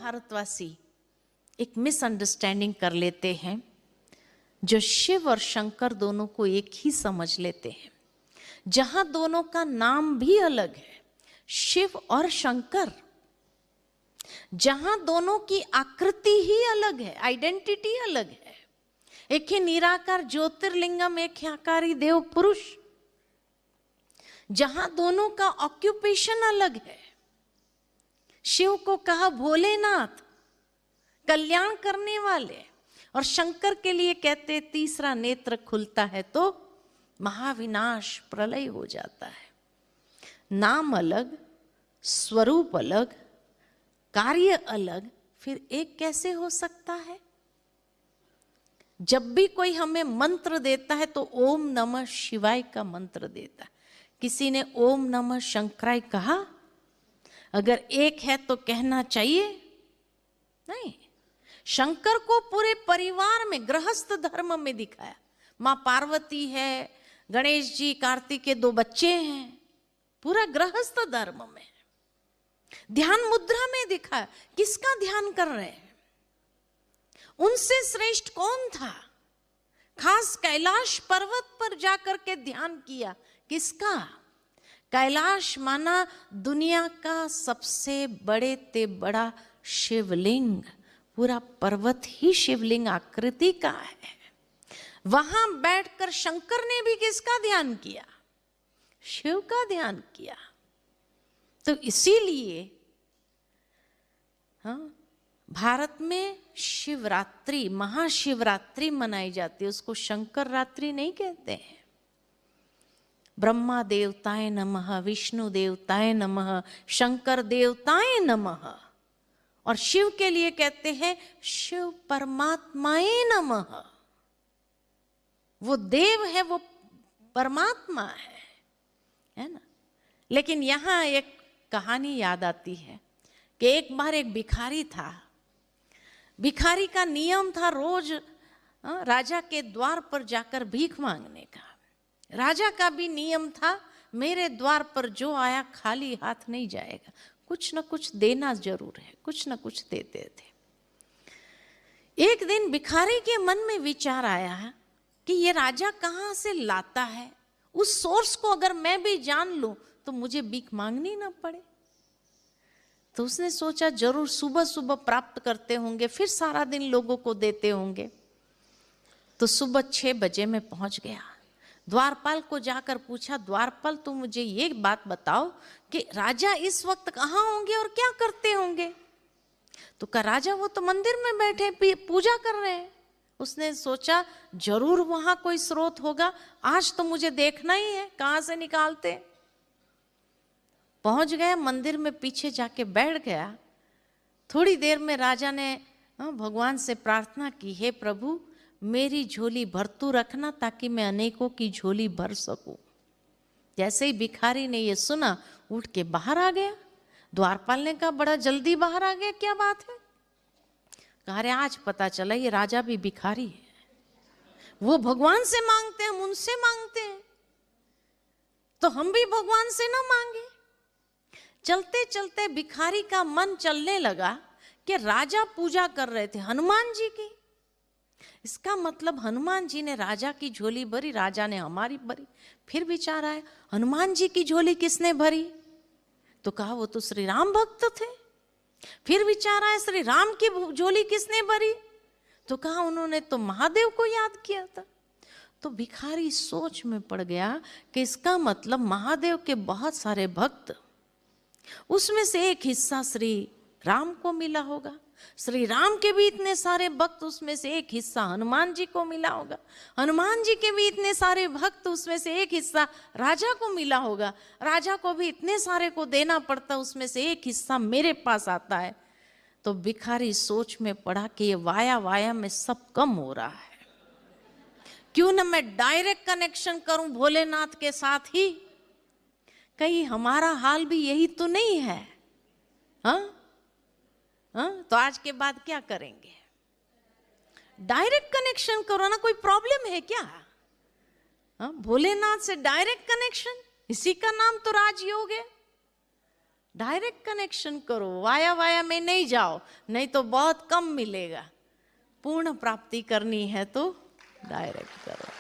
भारतवासी एक मिसअंडरस्टैंडिंग कर लेते हैं, जो शिव और शंकर दोनों को एक ही समझ लेते हैं। जहां दोनों का नाम भी अलग है, शिव और शंकर, जहां दोनों की आकृति ही अलग है, आइडेंटिटी अलग है। एक ही निराकार ज्योतिर्लिंगम, एक ही आकारी देव पुरुष, जहां दोनों का ऑक्यूपेशन अलग है। शिव को कहा भोलेनाथ, कल्याण करने वाले, और शंकर के लिए कहते तीसरा नेत्र खुलता है तो महाविनाश प्रलय हो जाता है। नाम अलग, स्वरूप अलग, कार्य अलग, फिर एक कैसे हो सकता है? जब भी कोई हमें मंत्र देता है तो ओम नमः शिवाय का मंत्र देता है। किसी ने ओम नमः शंकराय कहा? अगर एक है तो कहना चाहिए? नहीं। शंकर को पूरे परिवार में, गृहस्थ धर्म में दिखाया। मां पार्वती है, गणेश जी, कार्तिक के 2 बच्चे हैं, पूरा गृहस्थ धर्म में। ध्यान मुद्रा में दिखाया। किसका ध्यान कर रहे हैं? उनसे श्रेष्ठ कौन था? खास कैलाश पर्वत पर जाकर के ध्यान किया। किसका? कैलाश माना दुनिया का सबसे बड़े ते बड़ा शिवलिंग, पूरा पर्वत ही शिवलिंग आकृति का है। वहां बैठकर शंकर ने भी किसका ध्यान किया? शिव का ध्यान किया। तो इसीलिए भारत में शिवरात्रि, महाशिवरात्रि मनाई जाती है। उसको शंकर रात्रि नहीं कहते हैं। ब्रह्मा देवताय नमः, विष्णु देवताय नमः, शंकर देवताय नमः, और शिव के लिए कहते हैं शिव परमात्माए नमः। वो देव है, वो परमात्मा है ना। लेकिन यहां एक कहानी याद आती है कि एक बार एक भिखारी था। भिखारी का नियम था रोज राजा के द्वार पर जाकर भीख मांगने का। राजा का भी नियम था, मेरे द्वार पर जो आया खाली हाथ नहीं जाएगा, कुछ न कुछ देना जरूर है। कुछ न कुछ देते थे। एक दिन भिखारी के मन में विचार आया कि ये राजा कहाँ से लाता है, उस सोर्स को अगर मैं भी जान लूं तो मुझे भीख मांगनी ना पड़े। तो उसने सोचा जरूर सुबह सुबह प्राप्त करते होंगे, फिर सारा दिन लोगों को देते होंगे। तो सुबह 6 बजे में पहुंच गया। द्वारपाल को जाकर पूछा, द्वारपाल तुम मुझे ये बात बताओ कि राजा इस वक्त कहाँ होंगे और क्या करते होंगे? तो कहा राजा वो तो मंदिर में बैठे पूजा कर रहे हैं। उसने सोचा जरूर वहां कोई स्रोत होगा, आज तो मुझे देखना ही है कहां से निकालते। पहुंच गया मंदिर में, पीछे जाके बैठ गया। थोड़ी देर में राजा ने भगवान से प्रार्थना की, हे प्रभु मेरी झोली भरतू रखना ताकि मैं अनेकों की झोली भर सकूं। जैसे ही भिखारी ने ये सुना, उठ के बाहर आ गया। द्वारपाल ने कहा बड़ा जल्दी बाहर आ गया, क्या बात है? कहा अरे आज पता चला ये राजा भी भिखारी है। वो भगवान से मांगते हैं, हम उनसे मांगते हैं, तो हम भी भगवान से ना मांगे। चलते चलते भिखारी का मन चलने लगा कि राजा पूजा कर रहे थे हनुमान जी की। इसका मतलब हनुमान जी ने राजा की झोली भरी, राजा ने हमारी भरी। फिर विचार आया हनुमान जी की झोली किसने भरी? तो कहा वो तो श्री राम भक्त थे। फिर विचार आया श्री राम की झोली किसने भरी? तो कहा उन्होंने तो महादेव को याद किया था। तो भिखारी सोच में पड़ गया कि इसका मतलब महादेव के बहुत सारे भक्त, उसमें से एक हिस्सा श्री राम को मिला होगा। श्री राम के भी इतने सारे भक्त, उसमें से एक हिस्सा हनुमान जी को मिला होगा। हनुमान जी के भी इतने सारे भक्त, उसमें से एक हिस्सा राजा को मिला होगा। राजा को भी इतने सारे को देना पड़ता, उसमें से एक हिस्सा मेरे पास आता है। तो भिखारी सोच में पड़ा कि ये वाया वाया में सब कम हो रहा है, क्यों ना मैं डायरेक्ट कनेक्शन करूं भोलेनाथ के साथ ही। कहीं हमारा हाल भी यही तो नहीं है? हाँ, तो आज के बाद क्या करेंगे? डायरेक्ट कनेक्शन करो ना, कोई प्रॉब्लम है क्या? भोलेनाथ से डायरेक्ट कनेक्शन, इसी का नाम तो राजयोग है। डायरेक्ट कनेक्शन करो, वाया वाया में नहीं जाओ, नहीं तो बहुत कम मिलेगा। पूर्ण प्राप्ति करनी है तो डायरेक्ट करो।